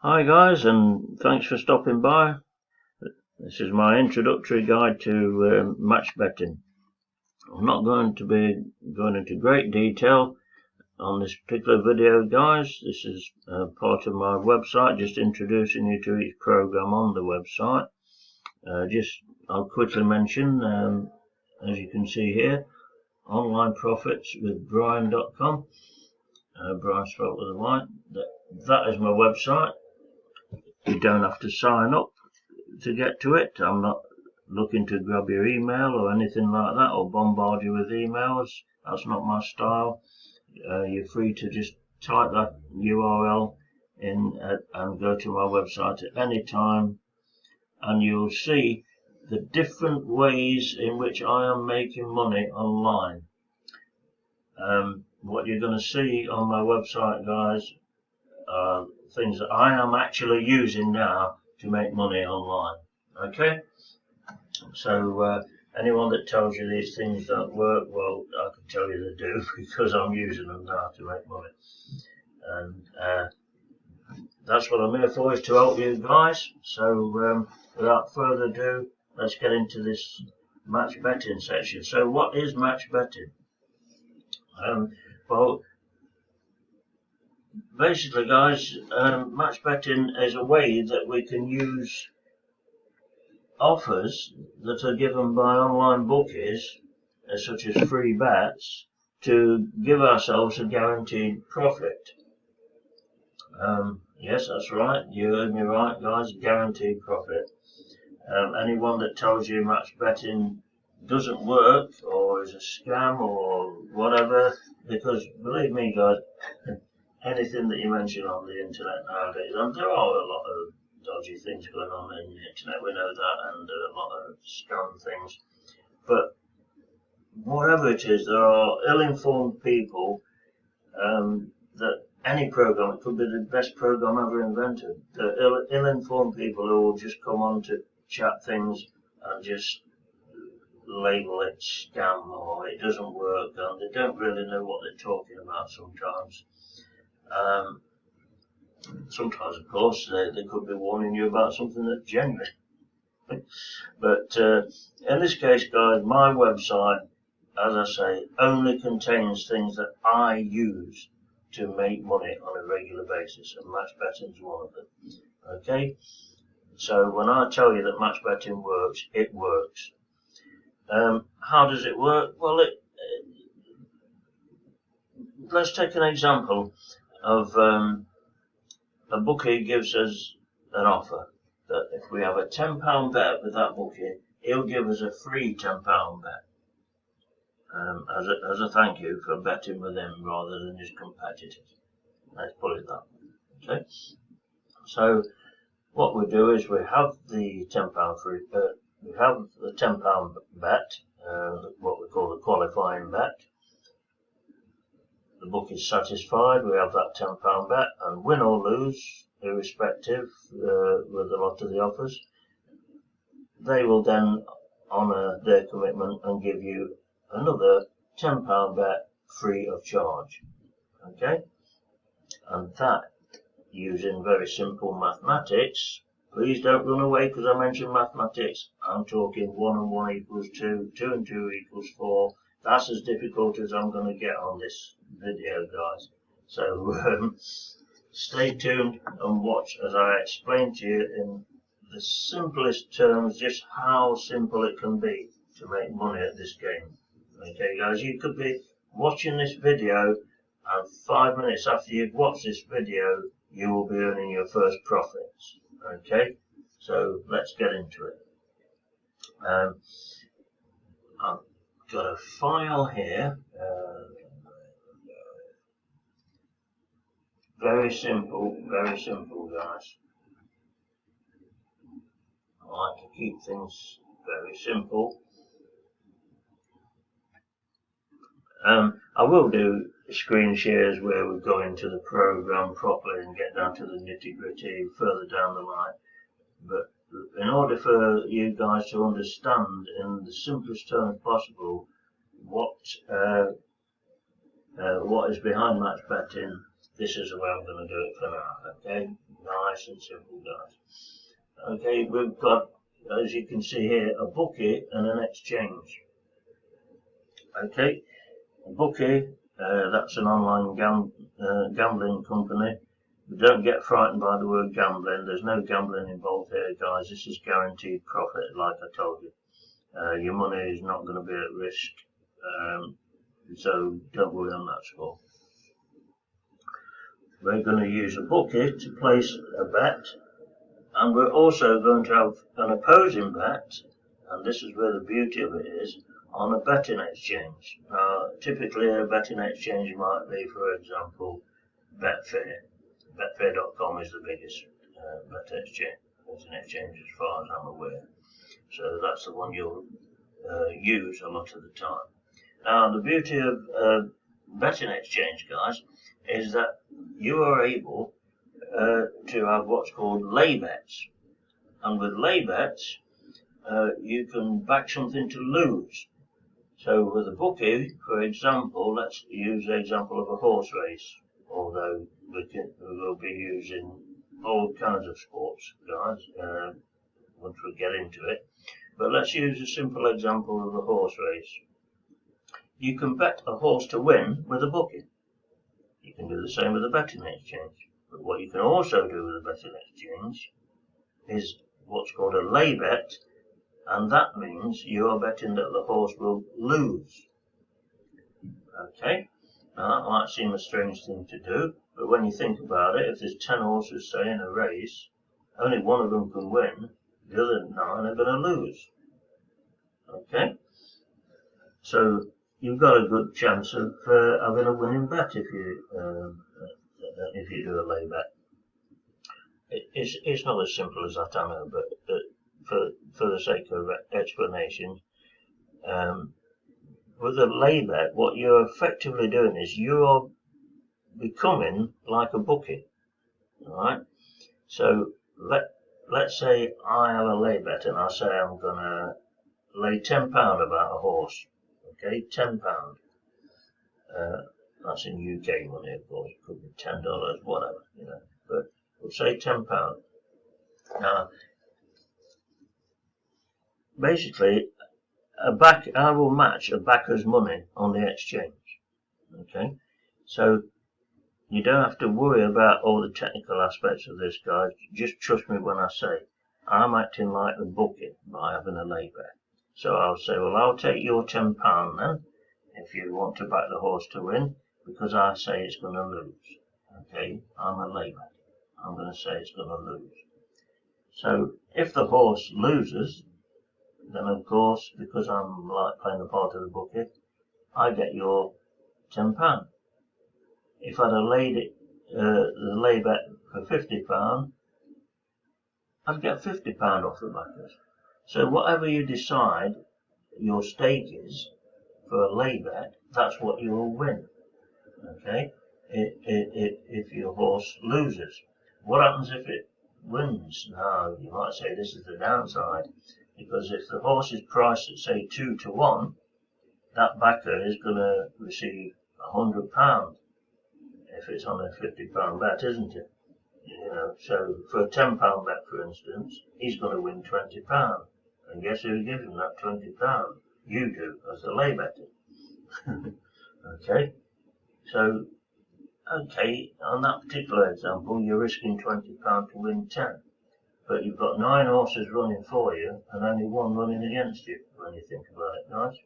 Hi guys, and thanks for stopping by. This is my introductory guide to match betting. I'm not going to be going into great detail on this particular video, guys. This is part of my website, just introducing you to each program on the website. I'll quickly mention, as you can see here, online profits with Brian.com. Brian spelled with a Y. That is my website. You don't have to sign up to get to it. I'm not looking to grab your email or anything like that, or bombard you with emails. That's not my style. You're free to just type that URL in and go to my website at any time, and you'll see the different ways in which I am making money online. What you're going to see on my website, guys, are things that I am actually using now to make money online. Okay, so anyone that tells you these things don't work, well, I can tell you they do, because I'm using them now to make money. And that's what I'm here for, is to help you guys. So without further ado, let's get into this match betting section. So what is match betting? Well, basically, guys, match betting is a way that we can use offers that are given by online bookies, such as free bets, to give ourselves a guaranteed profit. Yes, that's right, you heard me right, guys, guaranteed profit. Anyone that tells you match betting doesn't work or is a scam or whatever, because believe me, guys, anything that you mention on the internet nowadays, and there are a lot of dodgy things going on in the internet, we know that, and a lot of scam things, but whatever it is, there are ill-informed people that any program, it could be the best program ever invented, the ill-informed people who will just come on to chat things and just label it scam or it doesn't work, and they don't really know what they're talking about sometimes. Sometimes, of course, they could be warning you about something that's genuine. But in this case, guys, my website, as I say, only contains things that I use to make money on a regular basis, and match betting is one of them. Okay? So when I tell you that match betting works, it works. How does it work? Well, let's take an example of a bookie gives us an offer that if we have a £10 bet with that bookie, he'll give us a free £10 bet as a thank you for betting with him rather than his competitors. Let's put it that way. Okay. So what we do is we have the £10 free. We have the £10 bet, what we call the qualifying bet. The book is satisfied, we have that £10 bet, and win or lose, irrespective, with a lot of the offers, they will then honour their commitment and give you another £10 bet free of charge. Okay? And that, using very simple mathematics, please don't run away because I mentioned mathematics. I'm talking 1 and 1 equals 2, 2 and 2 equals 4. That's as difficult as I'm going to get on this video, guys. So stay tuned and watch as I explain to you in the simplest terms just how simple it can be to make money at this game. Okay, guys, you could be watching this video and 5 minutes after you've watched this video, you will be earning your first profits. Okay, so let's get into it. I've got a file here. Very simple, guys. I like to keep things very simple. I will do screen shares where we go into the program properly and get down to the nitty-gritty further down the line. But in order for you guys to understand in the simplest terms possible what is behind match betting, this is the way I'm going to do it for now. Okay, Nice and simple, guys. Okay, we've got, as you can see here, a bookie and an exchange. Okay, a bookie, that's an online gambling company. Don't get frightened by the word gambling. There's no gambling involved here, guys. This is guaranteed profit, like I told you. Your money is not going to be at risk, so don't worry on that score. We're going to use a bookie to place a bet, and we're also going to have an opposing bet, and this is where the beauty of it is, on a betting exchange. Now, typically a betting exchange might be, for example, Betfair. Betfair.com is the biggest betting exchange as far as I'm aware. So that's the one you'll use a lot of the time. Now, the beauty of betting exchange, guys, is that you are able to have what's called lay bets. And with lay bets, you can back something to lose. So with a bookie, for example, let's use the example of a horse race, although we will be using all kinds of sports, guys, once we get into it. But let's use a simple example of a horse race. You can bet a horse to win with a bookie. You can do the same with a betting exchange. But what you can also do with a betting exchange is what's called a lay bet, and that means you are betting that the horse will lose. Okay, now that might seem a strange thing to do, but when you think about it, if there's 10 horses, say, in a race, only one of them can win, the other 9 are going to lose. Okay, so you've got a good chance of having a winning bet if you do a lay bet. It's not as simple as that, I know, but for the sake of explanation, with a lay bet, what you're effectively doing is you're becoming like a bookie. Alright? So let's say I have a lay bet and I say I'm gonna lay £10 about a horse. Okay, £10. That's in UK money, of course. It could be $10, whatever, you know. But we'll say £10. Now, basically, I will match a backer's money on the exchange. Okay, so you don't have to worry about all the technical aspects of this, guys. Just trust me when I say I'm acting like a bookie by having a lay bet. So I'll say, well, I'll take your £10 then, if you want to back the horse to win, because I say it's going to lose. Okay, I'm a lay bet. I'm going to say it's going to lose. So if the horse loses, then of course, because I'm like playing the part of the bookie, I get your £10. If I'd have laid it, the lay bet for £50, I'd get £50 off the backers. So whatever you decide your stake is for a lay bet, that's what you will win. Okay, if your horse loses. What happens if it wins? Now, you might say this is the downside, because if the horse is priced at, say, 2 to 1, that backer is going to receive £100 if it's on a £50 bet, isn't it? You know, so for a £10 bet, for instance, he's going to win £20. And guess who gives him that £20? You do, as a lay better. Okay, so on that particular example, you're risking £20 to win 10. But you've got 9 horses running for you and only 1 running against you, when you think about it, guys.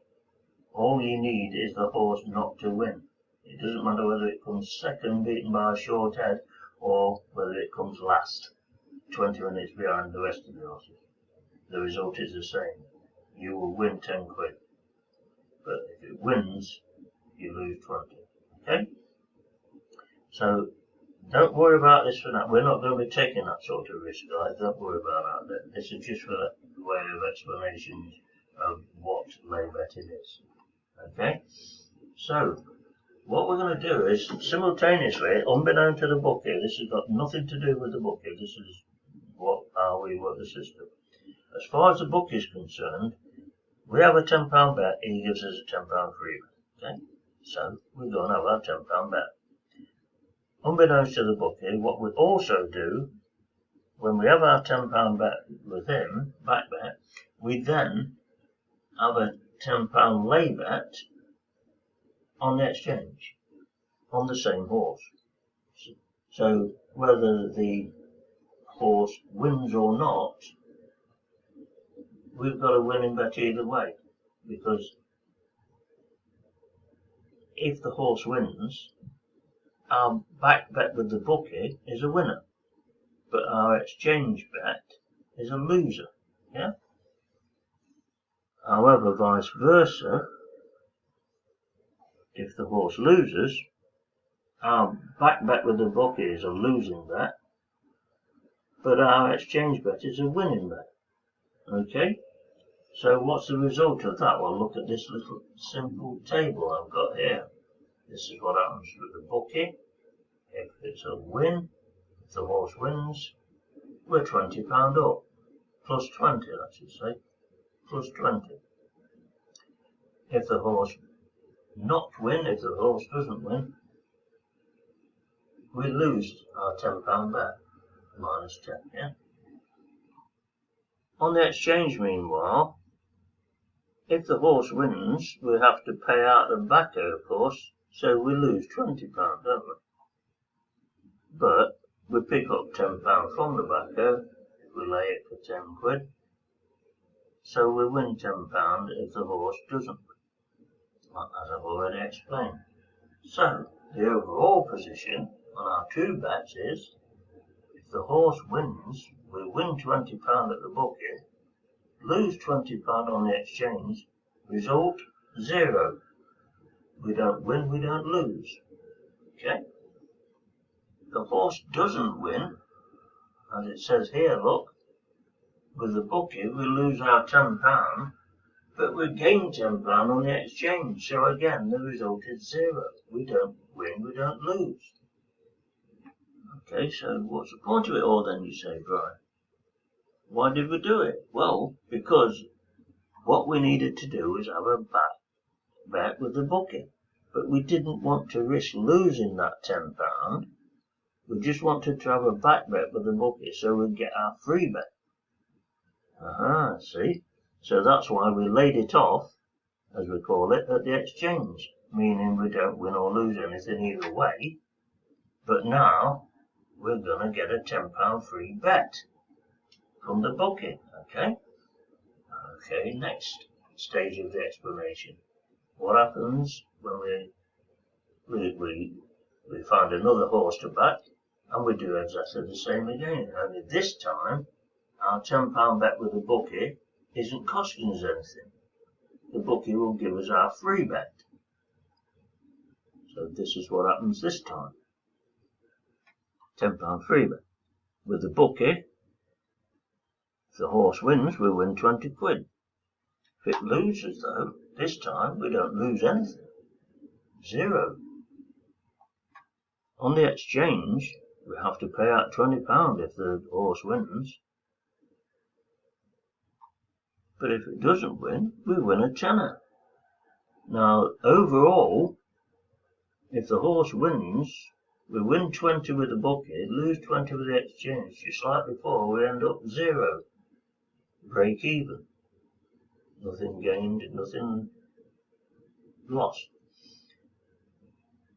All you need is the horse not to win. It doesn't matter whether it comes second, beaten by a short head, or whether it comes last, 20 minutes behind the rest of the horses. The result is the same. You will win 10 quid. But if it wins, you lose 20. Okay? So, don't worry about this for now. We're not going to be taking that sort of risk, guys. Don't worry about that. This is just for the way of explanations of what lay betting is. Okay? So, what we're going to do is, simultaneously, unbeknown to the bookie, this has got nothing to do with the bookie, this is how we work the system. As far as the bookie is concerned, we have a £10 bet, he gives us a £10 free bet. Okay? So, we're going to have our £10 bet. Unbeknownst to the bookie, what we also do when we have our £10 bet with him, back bet, we then have a £10 lay bet on the exchange, on the same horse. So whether the horse wins or not, we've got a winning bet either way, because if the horse wins, our back bet with the bookie is a winner, but our exchange bet is a loser. Yeah. However, vice versa, if the horse loses, our back bet with the bookie is a losing bet, but our exchange bet is a winning bet. Okay? So what's the result of that? Well, look at this little simple table I've got here. This is what happens with the bookie. If it's a win, if the horse wins, we're £20 up. Plus 20, I should say. Plus 20. If the horse not win, if the horse doesn't win, we lose our £10 bet. Minus 10, yeah? On the exchange, meanwhile, if the horse wins, we have to pay out the backer, of course, so we lose £20, don't we? But we pick up £10 from the backer, we lay it for 10 quid, so we win £10 if the horse doesn't win, as I've already explained. So, the overall position on our two bets is, if the horse wins, we win £20 at the bookie, lose £20 on the exchange, result 0. We don't win, we don't lose. Okay? The horse doesn't win, as it says here, look, with the bookie we lose our £10, but we gain £10 on the exchange, so again the result is 0. We don't win, we don't lose. Okay, so what's the point of it all then, you say, Brian? Why did we do it? Well, because what we needed to do was have a bet with the bookie, but we didn't want to risk losing that £10. We just wanted to have a back bet with the bookie so we'd get our free bet. See? So that's why we laid it off, as we call it, at the exchange, meaning we don't win or lose anything either way, but now we're going to get a £10 free bet from the bookie, okay? Okay, next stage of the explanation. What happens when we find another horse to back, and we do exactly the same again, only this time our £10 bet with the bookie isn't costing us anything. The bookie will give us our free bet. So this is what happens this time. £10 free bet. With the bookie, if the horse wins, we win 20 quid. If it loses, though, this time we don't lose anything. 0. On the exchange, we have to pay out £20 if the horse wins. But if it doesn't win, we win a tenner. Now, overall, if the horse wins, we win 20 with the bookie, lose 20 with the exchange. Just like before, we end up 0. Break even. Nothing gained, nothing lost.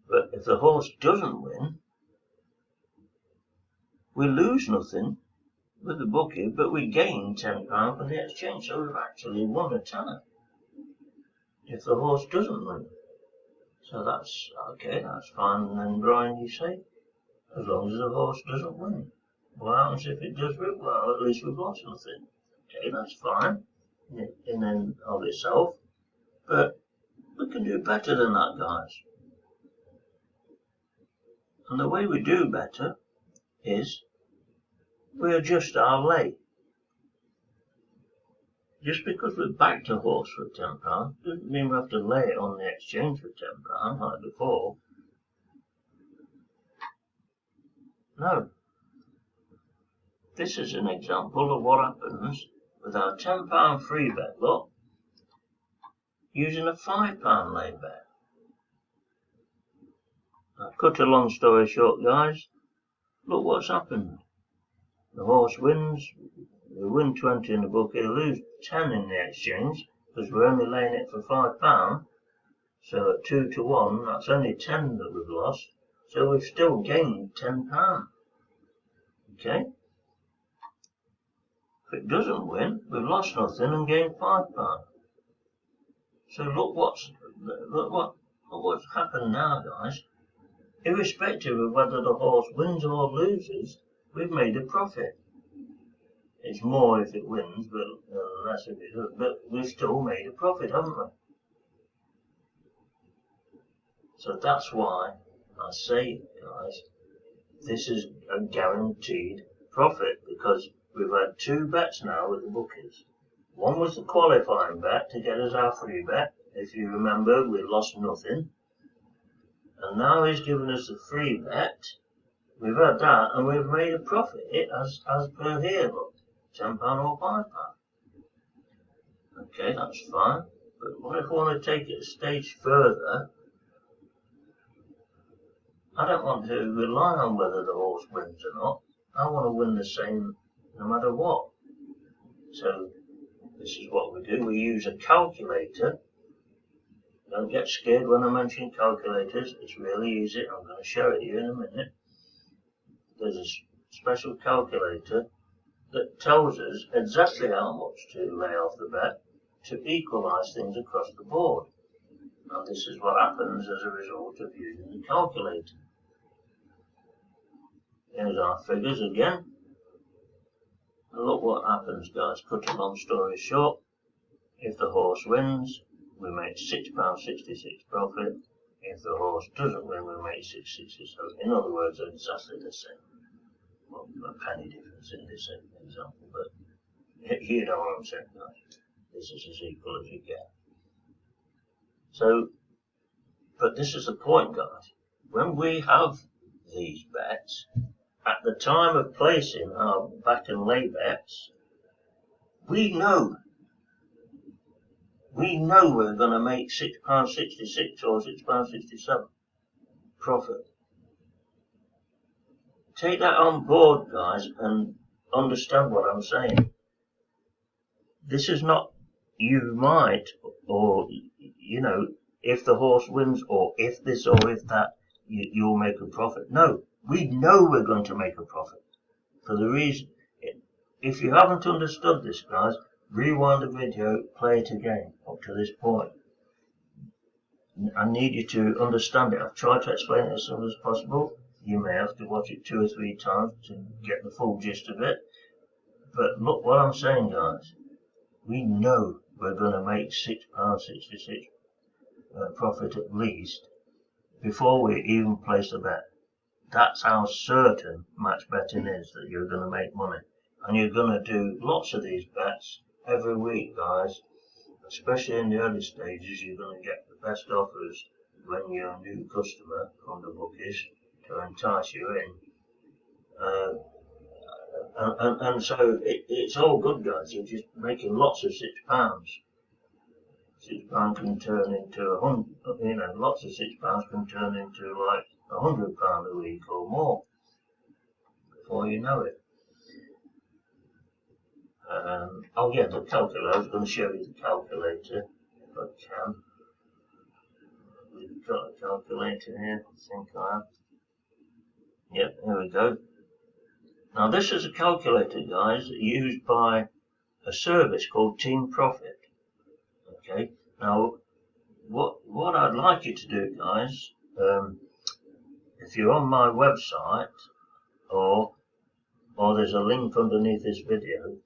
But if the horse doesn't win, we lose nothing with the bookie, but we gain £10 from the exchange, so we've actually won a tenner if the horse doesn't win. So that's okay, that's fine then, Brian, you say, as long as the horse doesn't win. What happens if it does win? Well, at least we've lost nothing. Okay, that's fine in and of itself, but we can do better than that, guys. And the way we do better is we adjust our lay. Just because we backed a horse for £10 doesn't mean we have to lay it on the exchange for £10 like before. No. This is an example of what happens with our £10 free bet, look, using a £5 lay bet. Now, cut a long story short, guys, look what's happened. The horse wins, we win 20 in the bookie, lose 10 in the exchange, because we're only laying it for £5. So at 2 to 1, that's only 10 that we've lost. So we've still gained £10. Okay? If it doesn't win, we've lost nothing and gained £5. So look what's happened now, guys. Irrespective of whether the horse wins or loses, we've made a profit. It's more if it wins, but less if it doesn't. But we've still made a profit, haven't we? So that's why I say, guys, this is a guaranteed profit, because we've had 2 bets now with the bookies. One was the qualifying bet to get us our free bet. If you remember, we lost nothing. And now he's given us the free bet. We've had that and we've made a profit as per here, look, £10 or £5. Okay, that's fine. But what if I want to take it a stage further? I don't want to rely on whether the horse wins or not. I want to win the same no matter what. So this is what we do. We use a calculator. Don't get scared when I mention calculators. It's really easy. I'm going to show it you in a minute. There's a special calculator that tells us exactly how much to lay off the bet to equalise things across the board. Now this is what happens as a result of using the calculator. Here's our figures again. And look what happens, guys. Cut a long story short. If the horse wins, we make £6.66 profit. If the horse doesn't win, we make £6.60. So in other words, they're exactly the same. Well, a penny difference in this example, but you know what I'm saying, guys. This is as equal as you get. So, but this is the point, guys. When we have these bets, at the time of placing our back and lay bets, we know we're going to make £6.66 or £6.67 profit. Take that on board, guys, and understand what I'm saying. This is not you might, or, you know, if the horse wins, or if this or if that, you'll make a profit. No, we know we're going to make a profit. For the reason, if you haven't understood this, guys, rewind the video, play it again up to this point. I need you to understand it. I've tried to explain it as soon as possible. You may have to watch it 2 or 3 times to get the full gist of it. But look what I'm saying, guys. We know we're going to make £6.66 profit at least before we even place a bet. That's how certain match betting is that you're going to make money. And you're going to do lots of these bets every week, guys. Especially in the early stages, you're going to get the best offers when you're a new customer from the bookies to entice you in. And so it's all good, guys. You're just making lots of £6. £6 can turn into lots of £6 can turn into like £100 a week or more before you know it. Oh yeah, the calculator. I was going to show you the calculator if I can. We've got a calculator here. I think I have. Yep, here we go. Now this is a calculator, guys, used by a service called Team Profit. Okay. Now, what I'd like you to do, guys, if you're on my website, or there's a link underneath this video,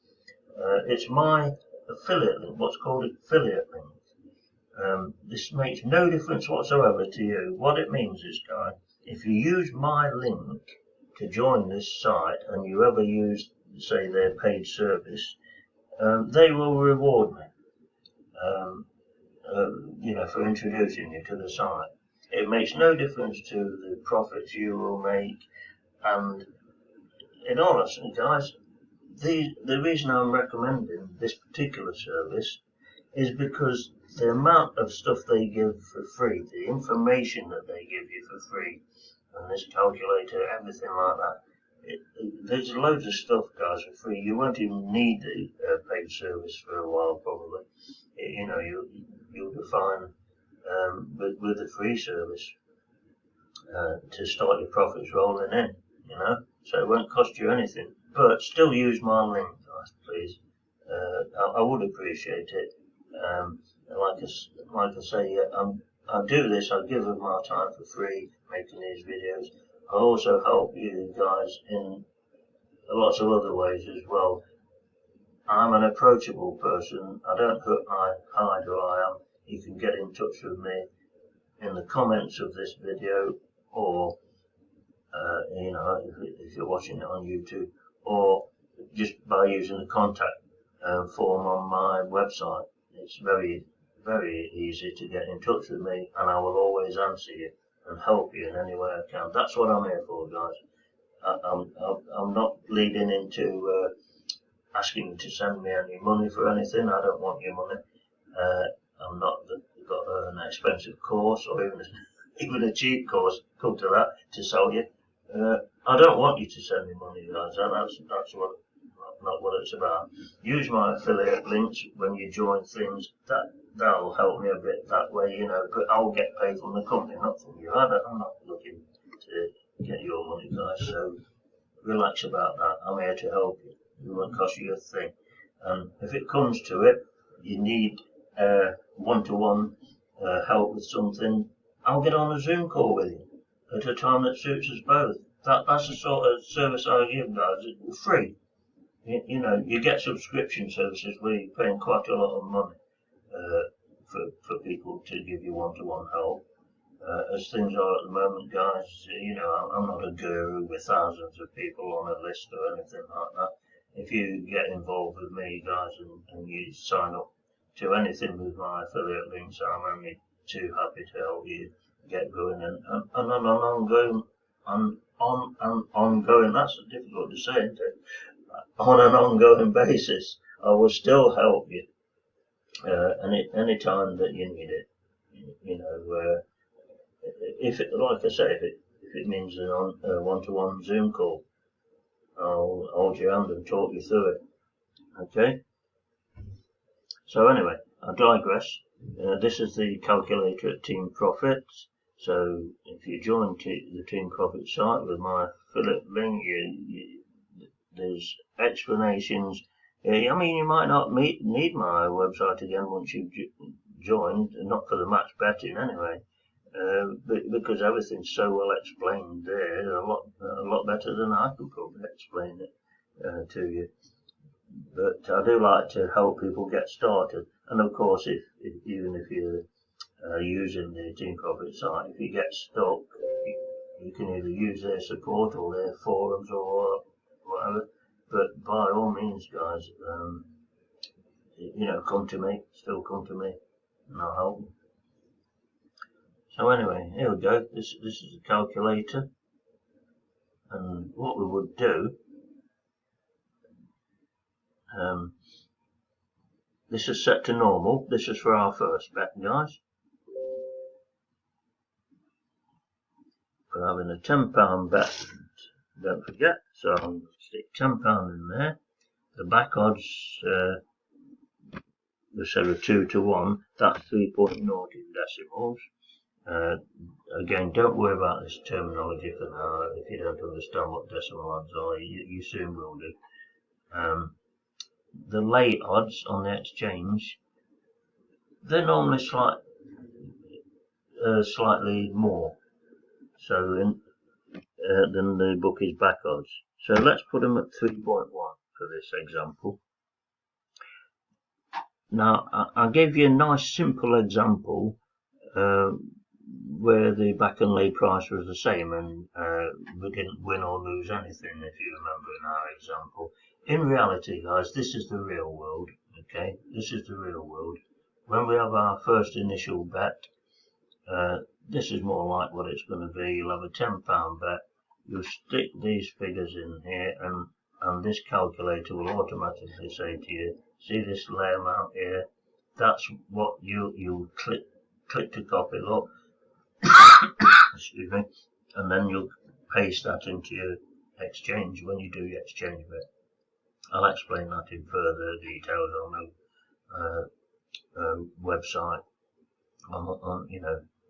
it's my affiliate link, what's called affiliate link. This makes no difference whatsoever to you. What it means is, guys, if you use my link to join this site and you ever use, say, their paid service, they will reward me, for introducing you to the site. It makes no difference to the profits you will make, and in all honesty, guys, the reason I'm recommending this particular service is because the amount of stuff they give for free, the information that they give you for free, and this calculator, everything like that, There's loads of stuff, guys, for free. You won't even need the paid service for a while, probably. You know, you'll be fine with the free service to start your profits rolling in. You know, so it won't cost you anything. But still use my link, guys, please. I would appreciate it. Like I say, I do this. I give of my time for free, making these videos. I also help you guys in lots of other ways as well. I'm an approachable person. I don't hide who I am. You can get in touch with me in the comments of this video, or you know, if you're watching it on YouTube, or just by using the contact form on my website. It's very, very easy to get in touch with me, and I will always answer you and help you in any way I can. That's what I'm here for, guys. I'm not leading into asking you to send me any money for anything. I don't want your money. I'm not got an expensive course, or even a cheap course, come to that, to sell you. I don't want you to send me money, guys. That's what, not what it's about. Use my affiliate links when you join things. That'll help me a bit that way, you know. But I'll get paid from the company, not from you. I'm not looking to get your money, guys. So relax about that. I'm here to help you. It won't cost you a thing. And if it comes to it, you need one-to-one help with something, I'll get on a Zoom call with you at a time that suits us both. That's the sort of service I give, guys. It's free. You know, you get subscription services where you're paying quite a lot of money for people to give you one-to-one help. As things are at the moment, guys, you know, I'm not a guru with thousands of people on a list or anything like that. If you get involved with me, guys, and you sign up to anything with my affiliate links, I'm only too happy to help you get going and on an ongoing, that's difficult to say, isn't it? On an ongoing basis, I will still help you any time that you need it. You know, if it, like I say, if it means a one-to-one Zoom call, I'll hold your hand and talk you through it. Okay. So anyway, I digress. This is the calculator at Team Profits. So if you join the Team Profit site with my affiliate link, there's explanations. I mean, you might not need my website again once you've joined, not for the match betting anyway, because everything's so well explained there, a lot better than I could probably explain it to you. But I do like to help people get started, and of course, even if you're using the Team Profit site, if you get stuck, you can either use their support or their forums or whatever. But by all means, guys, you know, still come to me, and I'll help you. So anyway, here we go. This is a calculator, and what we would do. This is set to normal. This is for our first bet, guys. We're having a £10 bet, don't forget. So I'm going to stick £10 in there. The back odds, we said are 2 to 1. That's 3.0 in decimals. Again, don't worry about this terminology for now. If you don't understand what decimal odds are, you soon will do. The late odds on the exchange, they're normally slightly more than the bookies back odds. So let's put them at 3.1 for this example. Now I gave you a nice simple example where the back and lay price was the same, and we didn't win or lose anything, if you remember in our example. In reality, guys, this is the real world, okay? This is the real world. When we have our first initial bet, this is more like what it's going to be. You'll have a £10 bet. You'll stick these figures in here, and this calculator will automatically say to you, see this lay amount here? That's what you'll click to copy, look. Excuse me, and then you'll paste that into your exchange, when you do your exchange bet. I'll explain that in further details on the website, on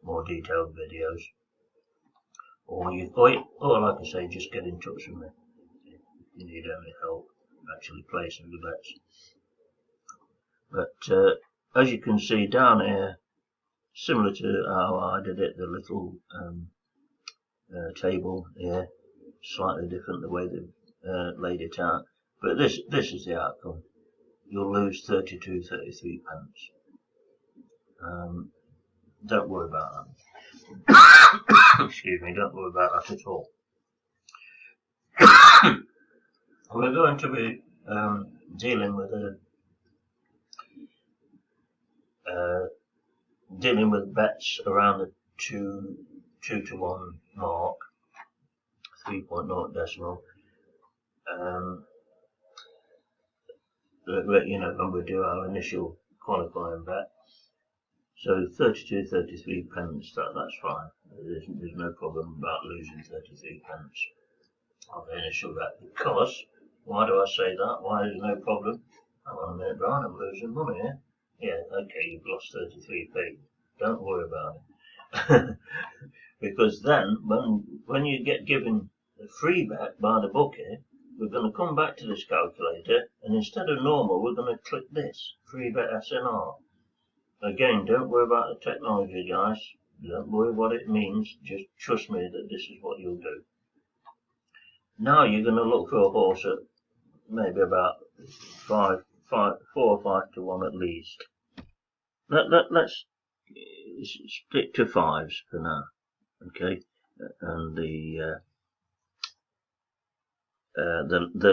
more detailed videos. Or like I say, just get in touch with me if you need any help actually placing the bets. But as you can see down here, similar to how I did it, the little table here, slightly different the way they've laid it out. But this is the outcome. You'll lose 32.33 pence. Don't worry about that. Excuse me, don't worry about that at all. We're going to be dealing with bets around the 2 to 1 mark, 3.0 decimal. When we do our initial qualifying bet. So 33 pence, that's fine. There's no problem about losing 33 pence on the initial bet. Because, why do I say that? Why is no problem? Hang on a minute, Brian, I'm losing money here. Yeah, okay, you've lost 33p. Don't worry about it. Because then, when you get given a free bet by the bookie, we're going to come back to this calculator, and instead of normal, we're going to click this, free bet SNR. Again, don't worry about the technology, guys. Don't worry what it means. Just trust me that this is what you'll do. Now you're going to look for a horse at maybe about 4 or 5 to 1 at least. Let's stick to 5s for now, okay? And the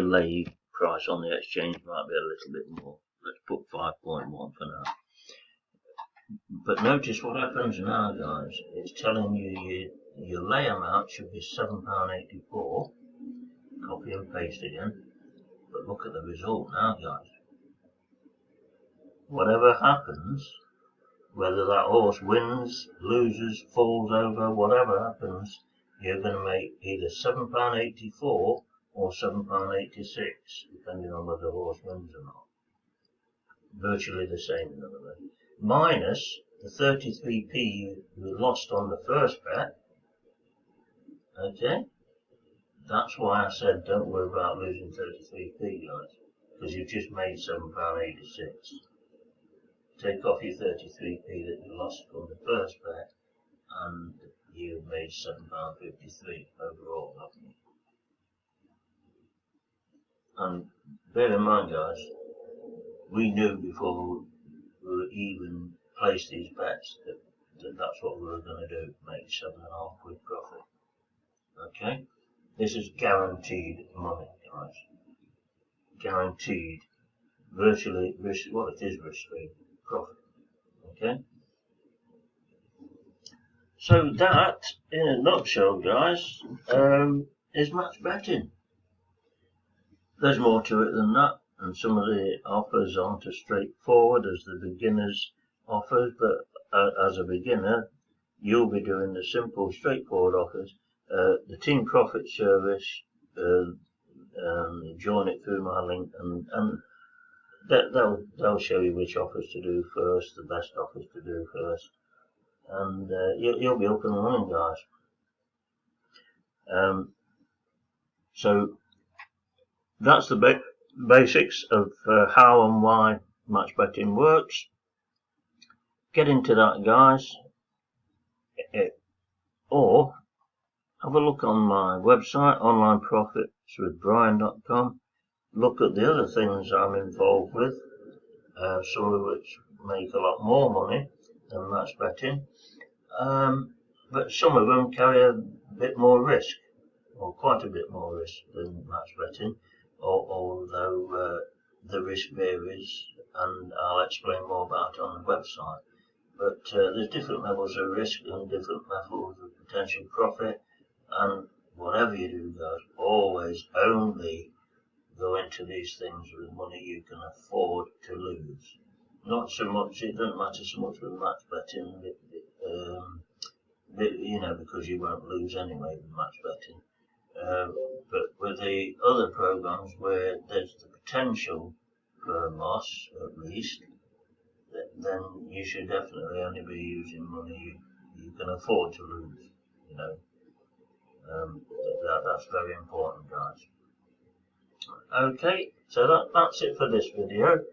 lay price on the exchange might be a little bit more. Let's put 5.1 for now. But notice what happens now, guys. It's telling you your lay amount should be £7.84. Copy and paste again. But look at the result now, guys. Whatever happens, whether that horse wins, loses, falls over, whatever happens, you're going to make either £7.84 or £7.86, depending on whether the horse wins or not. Virtually the same, in other words. Minus the 33p you lost on the first bet. Okay? That's why I said don't worry about losing 33p, guys, because you've just made £7.86. Take off your 33p that you lost from the first bet, and you've made £7.53 overall, haven't you? And bear in mind, guys, we knew before we even placed these bets that that's what we were going to do, make £7.5 profit. Okay? This is guaranteed money, guys. Guaranteed. Virtually, well, it is risk-free profit. Okay? So that, in a nutshell, guys, is match betting. There's more to it than that, and some of the offers aren't as straightforward as the beginner's offers, but as a beginner, you'll be doing the simple, straightforward offers. The Team Profit service, join it through my link, and they'll show you which offers to do first, the best offers to do first, and you'll be up and running, guys. So that's the basics of how and why match betting works. Get into that, guys, or have a look on my website, onlineprofitswithbrian.com. Look at the other things I'm involved with, some of which make a lot more money than match betting, but some of them carry a bit more risk, or quite a bit more risk than match betting, although the risk varies, and I'll explain more about it on the website. But there's different levels of risk and different levels of potential profit, and whatever you do, guys, always only go into these things with money you can afford to lose. Not so much, it doesn't matter so much with match betting, because you won't lose anyway with match betting. But with the other programs where there's the potential for a loss, at least, then you should definitely only be using money you can afford to lose. You know, that's very important, guys. Okay, so that's it for this video.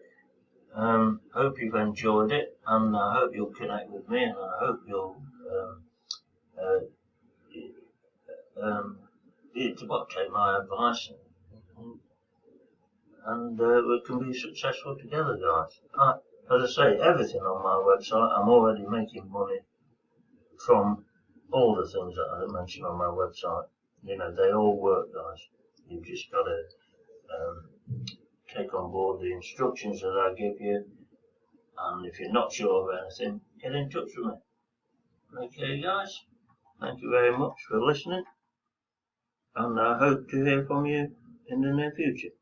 Hope you've enjoyed it, and I hope you'll connect with me, and I hope you'll take my advice, and we can be successful together, guys. As I say, everything on my website, I'm already making money from all the things that I mentioned on my website. You know, they all work, guys. You've just got to take on board the instructions that I give you, and if you're not sure of anything, get in touch with me. Okay, guys, thank you very much for listening, and I hope to hear from you in the near future.